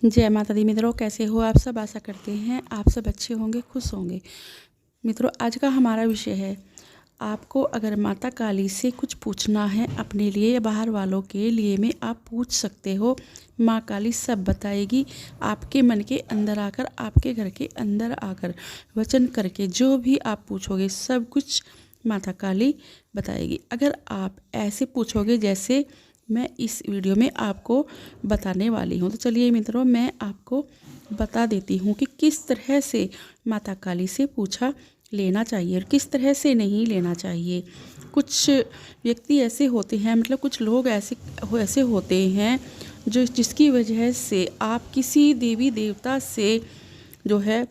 जय माता दी मित्रों, कैसे हो आप सब। आशा करते हैं आप सब अच्छे होंगे, खुश होंगे। मित्रों, आज का हमारा विषय है, आपको अगर माता काली से कुछ पूछना है अपने लिए या बाहर वालों के लिए में आप पूछ सकते हो। माँ काली सब बताएगी। आपके मन के अंदर आकर, आपके घर के अंदर आकर वचन करके जो भी आप पूछोगे सब कुछ माता काली बताएगी। अगर आप ऐसे पूछोगे जैसे मैं इस वीडियो में आपको बताने वाली हूँ, तो चलिए मित्रों, मैं आपको बता देती हूँ कि किस तरह से माता काली से पूछा लेना चाहिए और किस तरह से नहीं लेना चाहिए। कुछ व्यक्ति ऐसे होते हैं, मतलब कुछ लोग ऐसे होते हैं जो जिसकी वजह से आप किसी देवी देवता से जो है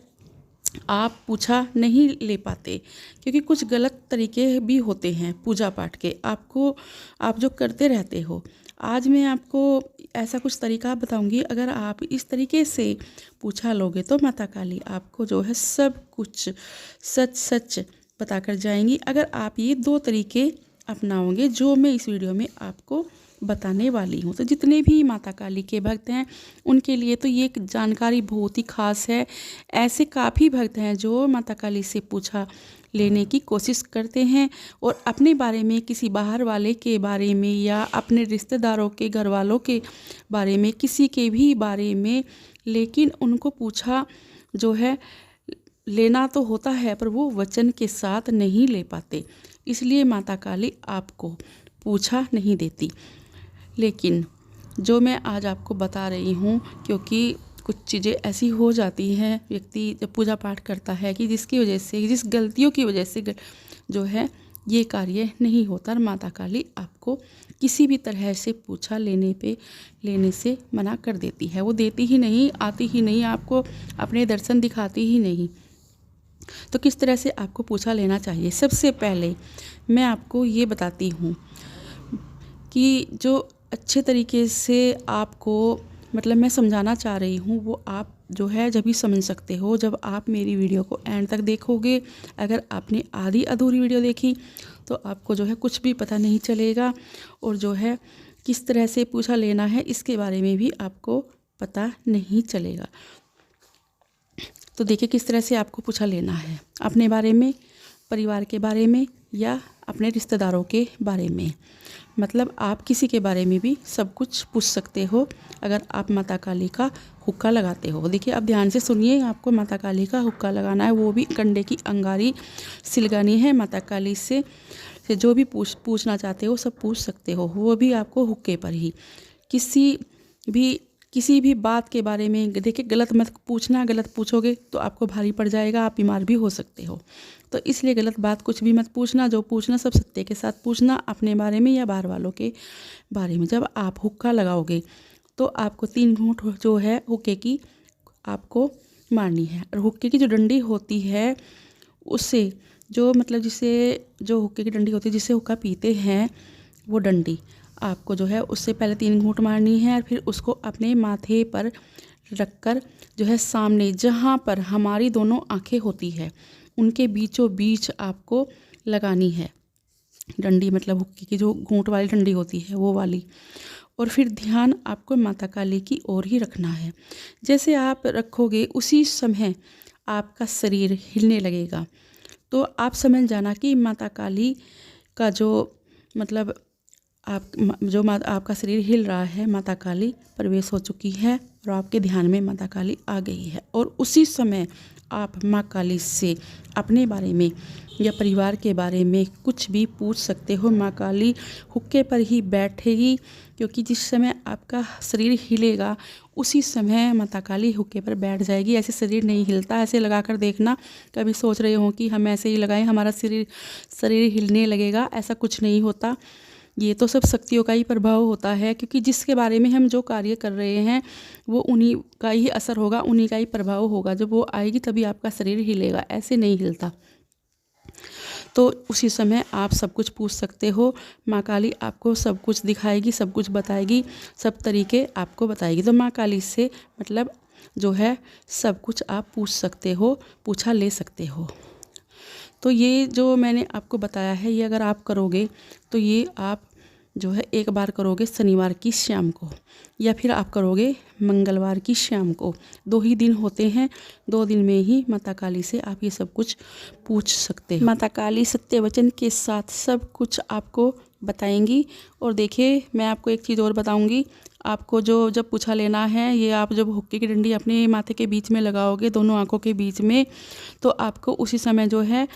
आप पूछा नहीं ले पाते, क्योंकि कुछ गलत तरीके भी होते हैं पूजा पाठ के। आप जो करते रहते हो, आज मैं आपको ऐसा कुछ तरीका बताऊंगी। अगर आप इस तरीके से पूछा लोगे तो माता काली आपको जो है सब कुछ सच सच बताकर जाएंगी। अगर आप ये दो तरीके अपनाओगे जो मैं इस वीडियो में आपको बताने वाली हूँ, तो जितने भी माता काली के भक्त हैं उनके लिए तो ये जानकारी बहुत ही खास है। ऐसे काफ़ी भक्त हैं जो माता काली से पूछा लेने की कोशिश करते हैं और अपने बारे में, किसी बाहर वाले के बारे में या अपने रिश्तेदारों के, घर वालों के बारे में, किसी के भी बारे में, लेकिन उनको पूछा जो है लेना तो होता है पर वो वचन के साथ नहीं ले पाते। इसलिए माता काली आपको पूछा नहीं देती। लेकिन जो मैं आज आपको बता रही हूँ, क्योंकि कुछ चीज़ें ऐसी हो जाती हैं व्यक्ति जब पूजा पाठ करता है कि जिसकी वजह से, जिस गलतियों की वजह से जो है ये कार्य नहीं होता, और माता काली आपको किसी भी तरह से पूछा लेने से मना कर देती है। वो देती ही नहीं, आती ही नहीं, आपको अपने दर्शन दिखाती ही नहीं। तो किस तरह से आपको पूछा लेना चाहिए, सबसे पहले मैं आपको ये बताती हूँ कि जो अच्छे तरीके से आपको, मतलब मैं समझाना चाह रही हूँ, वो आप जो है जब भी समझ सकते हो जब आप मेरी वीडियो को एंड तक देखोगे। अगर आपने आधी अधूरी वीडियो देखी तो आपको जो है कुछ भी पता नहीं चलेगा, और जो है किस तरह से पूछा लेना है इसके बारे में भी आपको पता नहीं चलेगा। तो देखिए किस तरह से आपको पूछा लेना है, अपने बारे में, परिवार के बारे में या अपने रिश्तेदारों के बारे में। मतलब आप किसी के बारे में भी सब कुछ पूछ सकते हो अगर आप माता काली का हुक्का लगाते हो। देखिए अब ध्यान से सुनिए, आपको माता काली का हुक्का लगाना है, वो भी कंडे की अंगारी सिलगानी है। माता काली से जो भी पूछना चाहते हो सब पूछ सकते हो, वो भी आपको हुक्के पर ही। किसी भी बात के बारे में देखिए गलत मत पूछना, गलत पूछोगे तो आपको भारी पड़ जाएगा, आप बीमार भी हो सकते हो। तो इसलिए गलत बात कुछ भी मत पूछना, जो पूछना सब सत्य के साथ पूछना, अपने बारे में या बाहर वालों के बारे में। जब आप हुक्का लगाओगे तो आपको 3 घूंट जो है हुक्के की आपको मारनी है, और हुक्के की जो डंडी होती है उससे जो, मतलब जिसे, जो हुक्के की डंडी होती है जिससे हुक्का पीते हैं, वो डंडी आपको जो है उससे पहले 3 घूंट मारनी है, और फिर उसको अपने माथे पर रखकर जो है सामने जहाँ पर हमारी दोनों आँखें होती है उनके बीचों बीच आपको लगानी है डंडी, मतलब हुक्के की जो घूंट वाली डंडी होती है वो वाली। और फिर ध्यान आपको माता काली की ओर ही रखना है। जैसे आप रखोगे उसी समय आपका शरीर हिलने लगेगा, तो आप समझ जाना कि माता काली का जो, मतलब आपका शरीर हिल रहा है, माता काली प्रवेश हो चुकी है और आपके ध्यान में माता काली आ गई है। और उसी समय आप माँ काली से अपने बारे में या परिवार के बारे में कुछ भी पूछ सकते हो। माँ काली हुक्के पर ही बैठेगी, क्योंकि जिस समय आपका शरीर हिलेगा उसी समय माता काली हुक्के पर बैठ जाएगी। ऐसे शरीर नहीं हिलता, ऐसे लगा कर देखना। कभी सोच रहे हो कि हम ऐसे ही लगाएं हमारा शरीर हिलने लगेगा, ऐसा कुछ नहीं होता। ये तो सब शक्तियों का ही प्रभाव होता है, क्योंकि जिसके बारे में हम जो कार्य कर रहे हैं वो उन्हीं का ही असर होगा, उन्हीं का ही प्रभाव होगा। जब वो आएगी तभी आपका शरीर हिलेगा, ऐसे नहीं हिलता। तो उसी समय आप सब कुछ पूछ सकते हो। माँ काली आपको सब कुछ दिखाएगी, सब कुछ बताएगी, सब तरीके आपको बताएगी। तो माँ काली से मतलब जो है सब कुछ आप पूछ सकते हो, पूछा ले सकते हो। तो ये जो मैंने आपको बताया है, ये अगर आप करोगे तो ये आप जो है एक बार करोगे शनिवार की शाम को, या फिर आप करोगे मंगलवार की शाम को। 2 ही दिन होते हैं, 2 दिन में ही माता काली से आप ये सब कुछ पूछ सकते हो। माता काली सत्य वचन के साथ सब कुछ आपको बताएंगी। और देखिए, मैं आपको एक चीज़ और बताऊंगी। आपको जो जब पूछा लेना है, ये आप जब हुक्के की डंडी अपने माथे के बीच में लगाओगे, दोनों आंखों के बीच में, तो आपको उसी समय जो है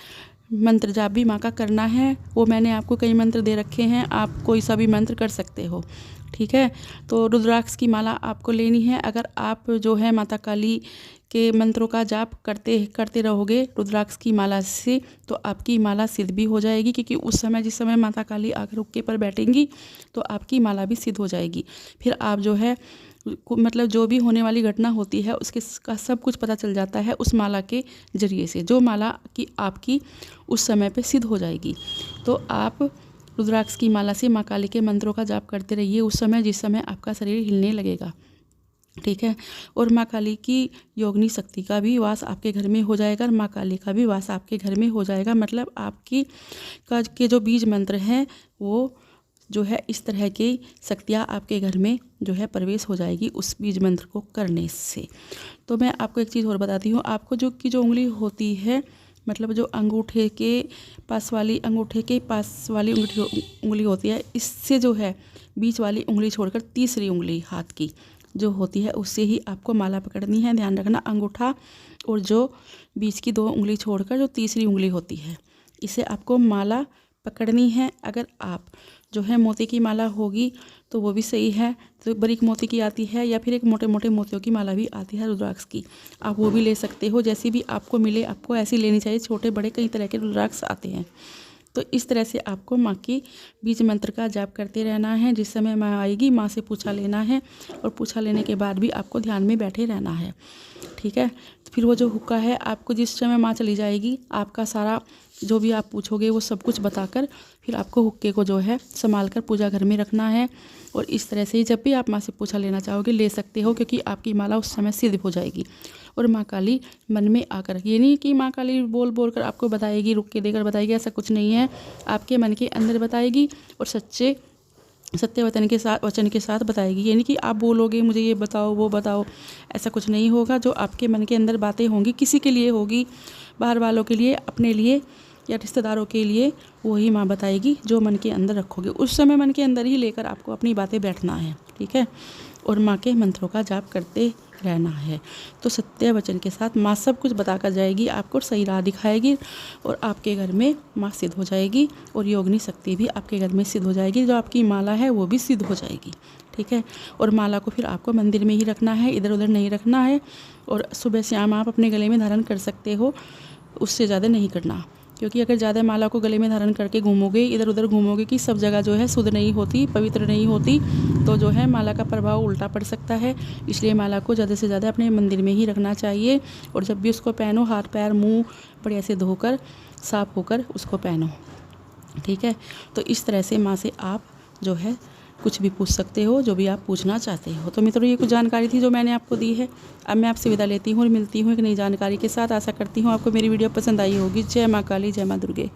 मंत्र जाप भी माँ का करना है। वो मैंने आपको कई मंत्र दे रखे हैं, आप कोई सा भी मंत्र कर सकते हो, ठीक है। तो रुद्राक्ष की माला आपको लेनी है। अगर आप जो है माता काली के मंत्रों का जाप करते रहोगे रुद्राक्ष की माला से, तो आपकी माला सिद्ध भी हो जाएगी, क्योंकि उस समय जिस समय माता काली आकर हुक्के पर बैठेंगी तो आपकी माला भी सिद्ध हो जाएगी। फिर आप जो है मतलब जो भी होने वाली घटना होती है उसके का सब कुछ पता चल जाता है उस माला के ज़रिए से, जो माला की आपकी उस समय पे सिद्ध हो जाएगी। तो आप रुद्राक्ष की माला से माँ काली के मंत्रों का जाप करते रहिए उस समय जिस समय आपका शरीर हिलने लगेगा, ठीक है। और माँ काली की योगिनी शक्ति का भी वास आपके घर में हो जाएगा, और माँ काली का भी वास आपके घर में हो जाएगा। मतलब आपकी के जो बीज मंत्र हैं वो जो है इस तरह की शक्तियाँ आपके घर में जो है प्रवेश हो जाएगी उस बीज मंत्र को करने से। तो मैं आपको एक चीज़ और बताती हूँ। आपको जो उंगली होती है, मतलब जो अंगूठे के पास वाली उंगली होती है, इससे जो है बीच वाली उंगली छोड़कर तीसरी उंगली हाथ की जो होती है उससे ही आपको माला पकड़नी है। ध्यान रखना, अंगूठा और जो बीच की 2 उंगली छोड़कर जो तीसरी उंगली होती है, इसे आपको माला पकड़नी है। अगर आप जो है मोती की माला होगी तो वो भी सही है, तो बारीक मोती की आती है, या फिर एक मोटे मोटे मोतियों की माला भी आती है रुद्राक्ष की, आप वो भी ले सकते हो। जैसी भी आपको मिले आपको ऐसी लेनी चाहिए। छोटे बड़े कई तरह के रुद्राक्ष आते हैं। तो इस तरह से आपको माँ की बीज मंत्र का जाप करते रहना है। जिस समय माँ आएगी माँ से पूछा लेना है, और पूछा लेने के बाद भी आपको ध्यान में बैठे रहना है, ठीक है। फिर वो जो हुक्का है, आपको जिस समय माँ चली जाएगी आपका सारा जो भी आप पूछोगे वो सब कुछ बताकर फिर आपको हुक्के को जो है संभाल कर पूजा घर में रखना है। और इस तरह से ही जब भी आप माँ से पूछा लेना चाहोगे ले सकते हो, क्योंकि आपकी माला उस समय सिद्ध हो जाएगी। और माँ काली मन में आकर, ये नहीं कि माँ काली बोल बोल कर आपको बताएगी, रुक के देकर बताएगी, ऐसा कुछ नहीं है। आपके मन के अंदर बताएगी और सत्य वचन के साथ बताएगी। ये नहीं कि आप बोलोगे मुझे ये बताओ वो बताओ, ऐसा कुछ नहीं होगा। जो आपके मन के अंदर बातें होंगी, किसी के लिए होगी, बाहर वालों के लिए, अपने लिए या रिश्तेदारों के लिए, वही माँ बताएगी जो मन के अंदर रखोगे। उस समय मन के अंदर ही लेकर आपको अपनी बातें बैठना है, ठीक है। और माँ के मंत्रों का जाप करते रहना है। तो सत्य वचन के साथ माँ सब कुछ बताकर जाएगी, आपको सही राह दिखाएगी, और आपके घर में माँ सिद्ध हो जाएगी। और योगिनी शक्ति भी आपके घर में सिद्ध हो जाएगी। जो आपकी माला है वो भी सिद्ध हो जाएगी, ठीक है। और माला को फिर आपको मंदिर में ही रखना है, इधर उधर नहीं रखना है। और सुबह शाम आप अपने गले में धारण कर सकते हो, उससे ज़्यादा नहीं करना, क्योंकि अगर ज़्यादा माला को गले में धारण करके घूमोगे, इधर उधर घूमोगे कि सब जगह जो है शुद्ध नहीं होती, पवित्र नहीं होती, तो जो है माला का प्रभाव उल्टा पड़ सकता है। इसलिए माला को ज़्यादा से ज़्यादा अपने मंदिर में ही रखना चाहिए। और जब भी उसको पहनो, हाथ पैर मुंह बढ़िया से धोकर साफ होकर उसको पहनो, ठीक है। तो इस तरह से माँ से आप जो है कुछ भी पूछ सकते हो, जो भी आप पूछना चाहते हो। तो मित्रों, ये कुछ जानकारी थी जो मैंने आपको दी है। अब मैं आपसे विदा लेती हूँ और मिलती हूँ एक नई जानकारी के साथ। आशा करती हूँ आपको मेरी वीडियो पसंद आई होगी। जय माँ काली, जय माँ दुर्गे।